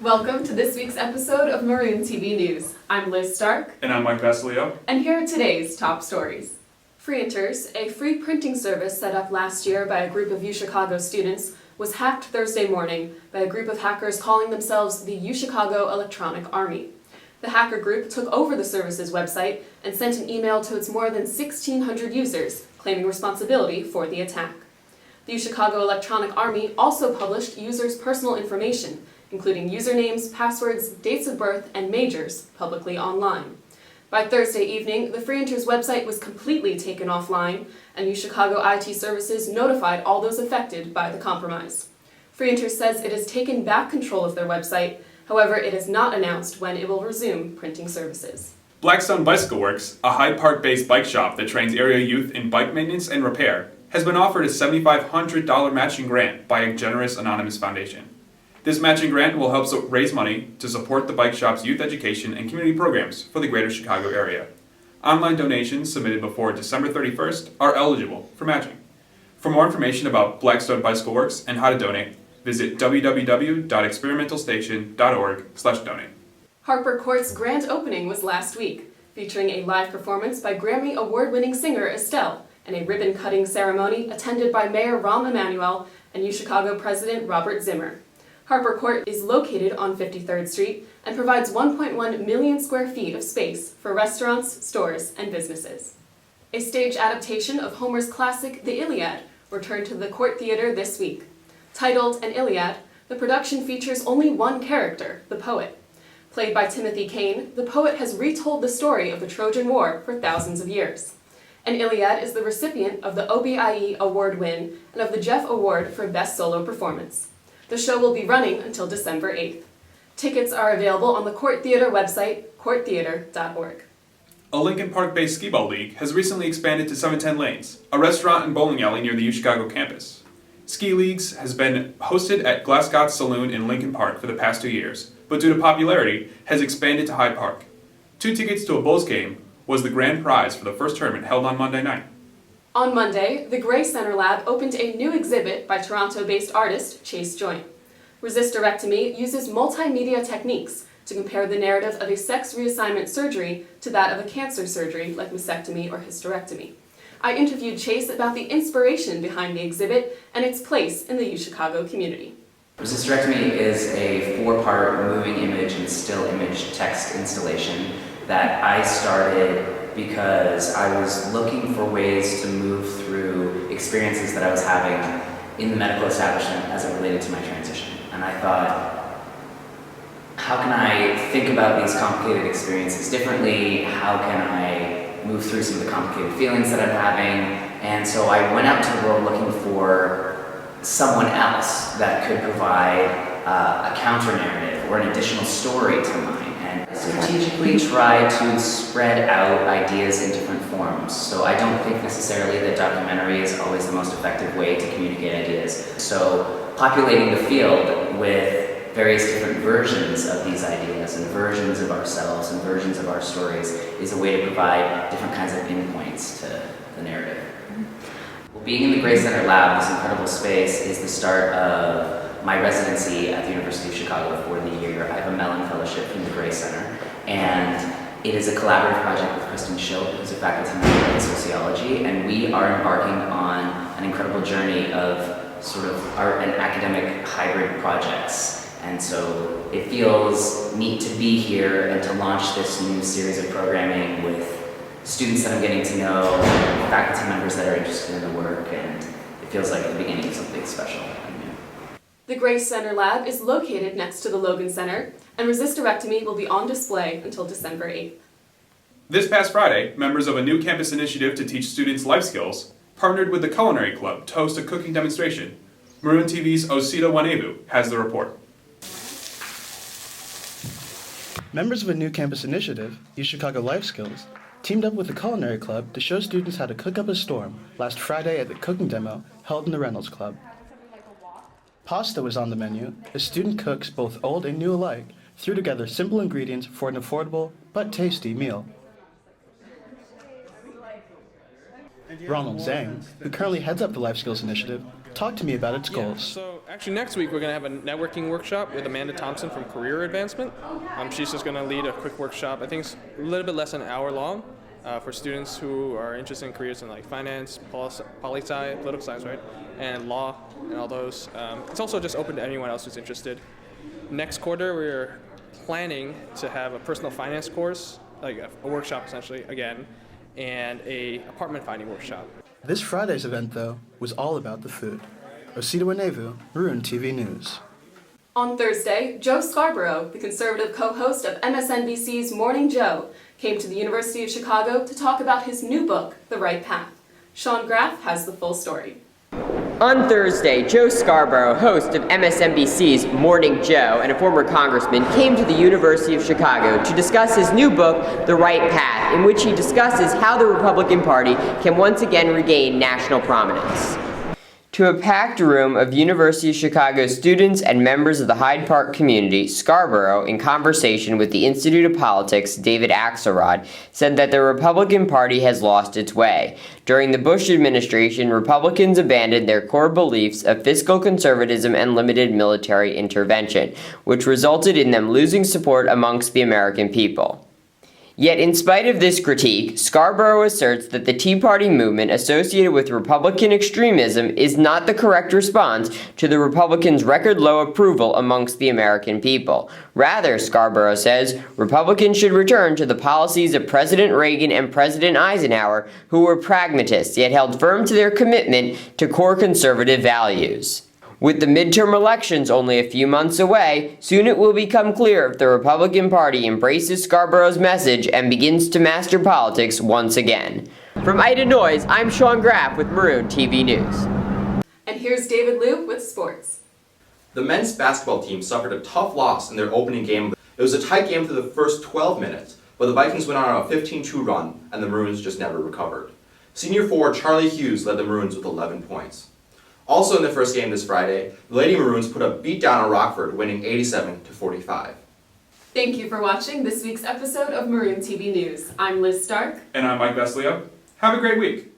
Welcome to this week's episode of Maroon TV News. I'm Liz Stark. And I'm Mike Vasilio. And here are today's top stories. Freeinters, a free printing service set up last year by a group of UChicago students, was hacked Thursday morning by a group of hackers calling themselves the UChicago Electronic Army. The hacker group took over the service's website and sent an email to its more than 1,600 users, claiming responsibility for the attack. The UChicago Electronic Army also published users' personal information, including usernames, passwords, dates of birth, and majors, publicly online. By Thursday evening, the Freeinters website was completely taken offline, and UChicago IT Services notified all those affected by the compromise. Freeinters says it has taken back control of their website, however, it has not announced when it will resume printing services. Blackstone Bicycle Works, a Hyde Park-based bike shop that trains area youth in bike maintenance and repair, has been offered a $7,500 matching grant by a generous anonymous foundation. This matching grant will help raise money to support the bike shop's youth education and community programs for the greater Chicago area. Online donations submitted before December 31st are eligible for matching. For more information about Blackstone Bicycle Works and how to donate, visit www.experimentalstation.org/donate. Harper Court's grand opening was last week, featuring a live performance by Grammy Award-winning singer Estelle and a ribbon-cutting ceremony attended by Mayor Rahm Emanuel and UChicago President Robert Zimmer. Harper Court is located on 53rd Street and provides 1.1 million square feet of space for restaurants, stores, and businesses. A stage adaptation of Homer's classic The Iliad returned to the Court Theater this week. Titled An Iliad, the production features only one character, the poet. Played by Timothy Kane, the poet has retold the story of the Trojan War for thousands of years. An Iliad is the recipient of the OBIE Award win and of the Jeff Award for Best Solo Performance. The show will be running until December 8th. Tickets are available on the Court Theater website, courttheater.org. A Lincoln Park-based skee-ball league has recently expanded to 710 Lanes, a restaurant and bowling alley near the UChicago campus. Ski Leagues has been hosted at Glasgow Saloon in Lincoln Park for the past 2 years, but due to popularity, has expanded to Hyde Park. 2 tickets to a Bulls game was the grand prize for the first tournament held on Monday night. On Monday, the Gray Center Lab opened a new exhibit by Toronto-based artist Chase Joint. Resisterectomy uses multimedia techniques to compare the narrative of a sex reassignment surgery to that of a cancer surgery like mastectomy or hysterectomy. I interviewed Chase about the inspiration behind the exhibit and its place in the UChicago community. Resisterectomy is a 4-part moving image and still image text installation that I started because I was looking for ways to move through experiences that I was having in the medical establishment as it related to my transition. And I thought, how can I think about these complicated experiences differently? How can I move through some of the complicated feelings that I'm having? And so I went out to the world looking for someone else that could provide a counter-narrative or an additional story to mine. And strategically try to spread out ideas in different forms. So I don't think necessarily that documentary is always the most effective way to communicate ideas. So populating the field with various different versions of these ideas and versions of ourselves and versions of our stories is a way to provide different kinds of pinpoints to the narrative. Well, being in the Gray Center Lab, this incredible space, is the start of my residency at the University of Chicago for the year. I have a Mellon Fellowship from the Gray Center, and it is a collaborative project with Kristen Schilt, who's a faculty member in sociology, and we are embarking on an incredible journey of sort of art and academic hybrid projects. And so it feels neat to be here and to launch this new series of programming with students that I'm getting to know, faculty members that are interested in the work, and it feels like the beginning of something special. The Gray Center Lab is located next to the Logan Center, and Resisterectomy will be on display until December 8th. This past Friday, members of a new campus initiative to teach students life skills partnered with the Culinary Club to host a cooking demonstration. Maroon TV's Osita Wanevu has the report. Members of a new campus initiative, UChicago Life Skills, teamed up with the Culinary Club to show students how to cook up a storm last Friday at the cooking demo held in the Reynolds Club. Pasta was on the menu as student cooks, both old and new alike, threw together simple ingredients for an affordable but tasty meal. Ronald Zhang, who currently heads up the Life Skills Initiative, talked to me about its Yeah, goals. so actually next week we're going to have a networking workshop with Amanda Thompson from Career Advancement. She's just going to lead a quick workshop. I think it's a little bit less than an hour long for students who are interested in careers in like finance, poli-sci, political science, right, and law and all those. It's also just open to anyone else who's interested. Next quarter we're planning to have a personal finance course, like a workshop essentially again, and a apartment finding workshop. This Friday's event, though, was all about the food. Osita Wanevu, Maroon TV News. On Thursday, Joe Scarborough, the conservative co-host of MSNBC's Morning Joe, came to the University of Chicago to talk about his new book, The Right Path. Sean Graff has the full story. On Thursday, Joe Scarborough, host of MSNBC's Morning Joe and a former congressman, came to the University of Chicago to discuss his new book, The Right Path, in which he discusses how the Republican Party can once again regain national prominence. To a packed room of University of Chicago students and members of the Hyde Park community, Scarborough, in conversation with the Institute of Politics' David Axelrod, said that the Republican Party has lost its way. During the Bush administration, Republicans abandoned their core beliefs of fiscal conservatism and limited military intervention, which resulted in them losing support amongst the American people. Yet in spite of this critique, Scarborough asserts that the Tea Party movement associated with Republican extremism is not the correct response to the Republicans' record-low approval amongst the American people. Rather, Scarborough says, Republicans should return to the policies of President Reagan and President Eisenhower, who were pragmatists, yet held firm to their commitment to core conservative values. With the midterm elections only a few months away, soon it will become clear if the Republican Party embraces Scarborough's message and begins to master politics once again. From Ida Noyes, I'm Sean Graff with Maroon TV News. And here's David Liu with sports. The men's basketball team suffered a tough loss in their opening game. It was a tight game through the first 12 minutes, but the Vikings went on a 15-2 run, and the Maroons just never recovered. Senior forward Charlie Hughes led the Maroons with 11 points. Also in the first game this Friday, the Lady Maroons put a beat down on Rockford, winning 87-45. Thank you for watching this week's episode of Maroon TV News. I'm Liz Stark. And I'm Mike Veslio. Have a great week.